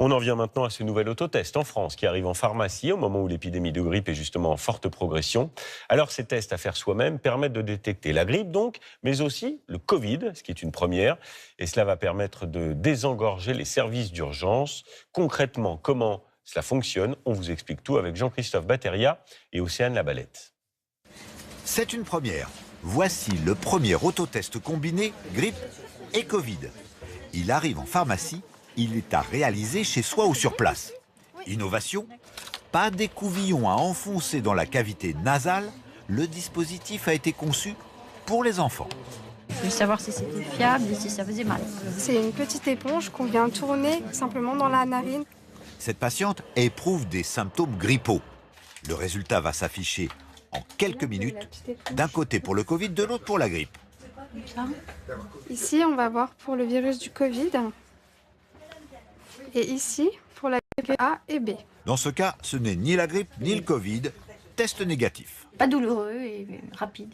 On en vient maintenant à ce nouvel autotest en France qui arrive en pharmacie au moment où l'épidémie de grippe est justement en forte progression. Alors ces tests à faire soi-même permettent de détecter la grippe donc, mais aussi le Covid, ce qui est une première. Et cela va permettre de désengorger les services d'urgence. Concrètement, comment cela fonctionne? On vous explique tout avec Jean-Christophe Batteria et Océane Labalette. C'est une première. Voici le premier autotest combiné grippe et Covid. Il arrive en pharmacie, il est à réaliser chez soi ou sur place. Innovation, pas d'écouvillon à enfoncer dans la cavité nasale, le dispositif a été conçu pour les enfants. Je voulais savoir si c'était fiable et si ça faisait mal. C'est une petite éponge qu'on vient tourner simplement dans la narine. Cette patiente éprouve des symptômes grippaux. Le résultat va s'afficher en quelques minutes, d'un côté pour le Covid, de l'autre pour la grippe. Ici, on va voir pour le virus du Covid. Et ici, pour la grippe A et B. Dans ce cas, ce n'est ni la grippe ni le Covid. Test négatif. Pas douloureux et rapide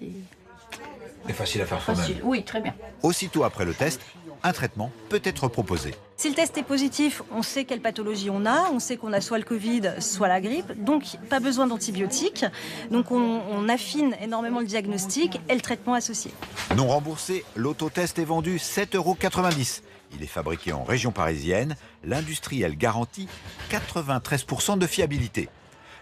Et facile à faire facile. Oui, très bien. Aussitôt après le test, un traitement peut être proposé. Si le test est positif, on sait quelle pathologie on sait qu'on a soit le Covid, soit la grippe, donc pas besoin d'antibiotiques. Donc on affine énormément le diagnostic et le traitement associé. Non remboursé, l'autotest est vendu 7,90 €. Il est fabriqué en région parisienne. L'industriel garantit 93% de fiabilité.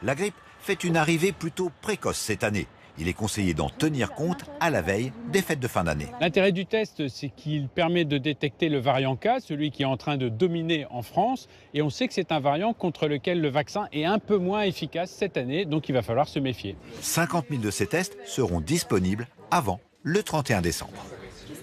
La grippe fait une arrivée plutôt précoce cette année. Il est conseillé d'en tenir compte à la veille des fêtes de fin d'année. L'intérêt du test, c'est qu'il permet de détecter le variant K, celui qui est en train de dominer en France. Et on sait que c'est un variant contre lequel le vaccin est un peu moins efficace cette année, donc il va falloir se méfier. 50 000 de ces tests seront disponibles avant le 31 décembre.